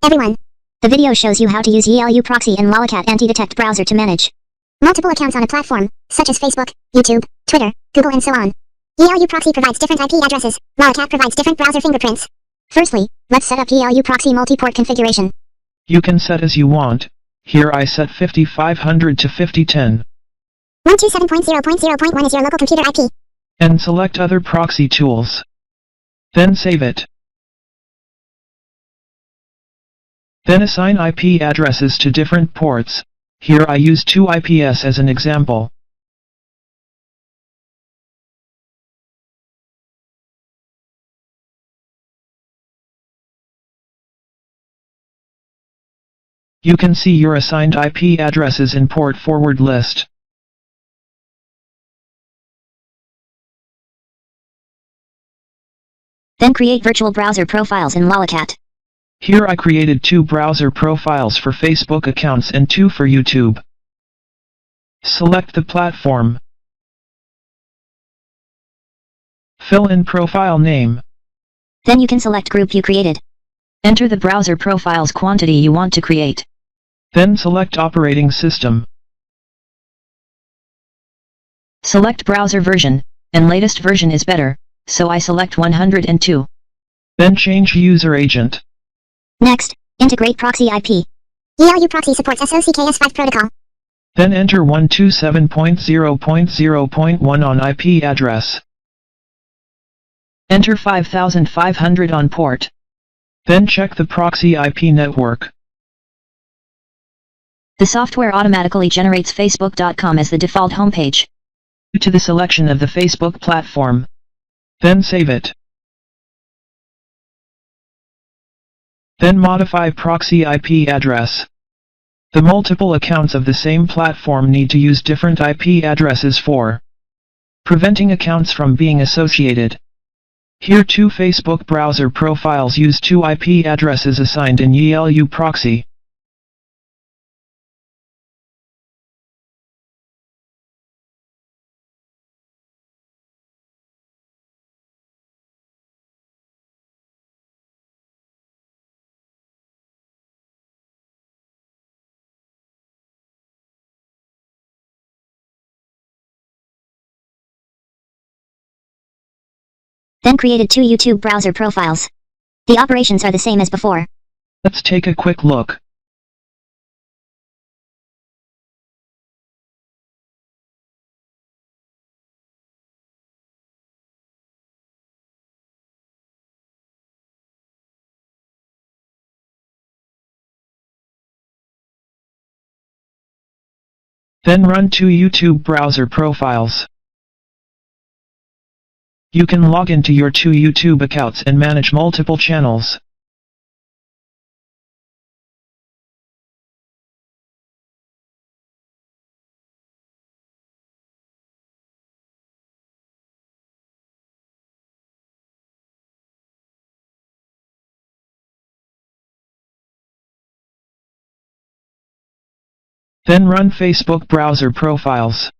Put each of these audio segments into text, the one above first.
Everyone. The video shows you how to use YiLuProxy and Lalicat Antidetect browser to manage multiple accounts on a platform, such as Facebook, YouTube, Twitter, Google and so on. YiLuProxy provides different IP addresses, Lalicat provides different browser fingerprints. Firstly, let's set up YiLuProxy multi-port configuration. You can set as you want. Here I set 5500 to 5010. 127.0.0.1 is your local computer IP. And select other proxy tools. Then save it. Then assign IP addresses to different ports. Here I use 2 IPs as an example. You can see your assigned IP addresses in port forward list. Then create virtual browser profiles in Lalicat. Here I created 2 browser profiles for Facebook accounts and 2 for YouTube. Select the platform. Fill in profile name. Then you can select group you created. Enter the browser profiles quantity you want to create. Then select operating system. Select browser version, and latest version is better, so I select 102. Then change user agent. Next, integrate proxy IP. YiLuProxy supports SOCKS5 protocol. Then enter 127.0.0.1 on IP address. Enter 5500 on port. Then check the proxy IP network. The software automatically generates Facebook.com as the default homepage. To the selection of the Facebook platform. Then save it. Then modify proxy IP address. The multiple accounts of the same platform need to use different IP addresses for preventing accounts from being associated. Here 2 Facebook browser profiles use 2 IP addresses assigned in YiLuProxy. Then created 2 YouTube browser profiles. The operations are the same as before. Let's take a quick look. Then run 2 YouTube browser profiles. You can log into your 2 YouTube accounts and manage multiple channels. Then run Facebook browser profiles.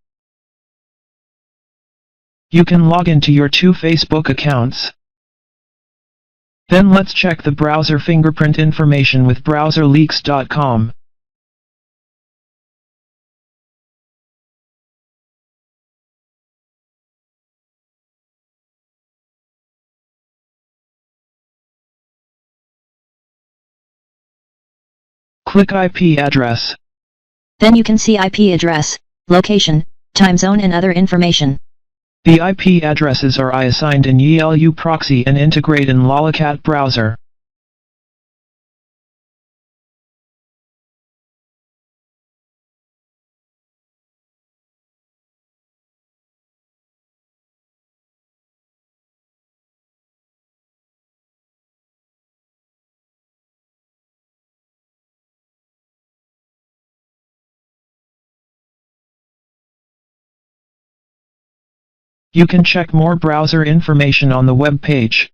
You can log into your 2 Facebook accounts. Then let's check the browser fingerprint information with browserleaks.com. Click IP address. Then you can see IP address, location, time zone and other information. The IP addresses are assigned in YiLuProxy and integrate in Lalicat browser. You can check more browser information on the web page.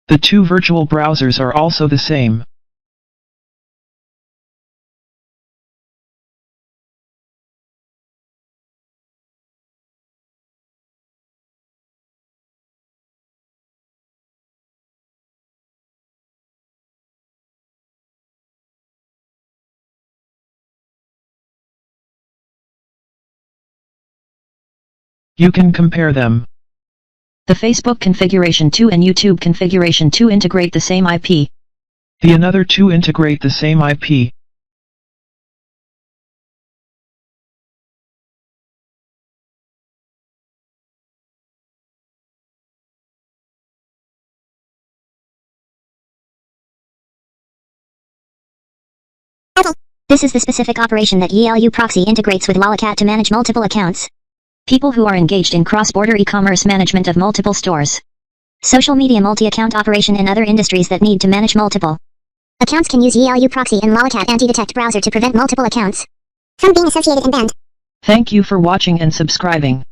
The two virtual browsers are also the same. You can compare them. The Facebook configuration 2 and YouTube configuration 2 integrate the same IP. The another two integrate the same IP. Okay. This is the specific operation that YiLuProxy integrates with Lalicat to manage multiple accounts. People who are engaged in cross-border e-commerce management of multiple stores. Social media multi-account operation in other industries that need to manage multiple accounts can use YiLuProxy and Lalicat Antidetect browser to prevent multiple accounts from being associated and banned. Thank you for watching and subscribing.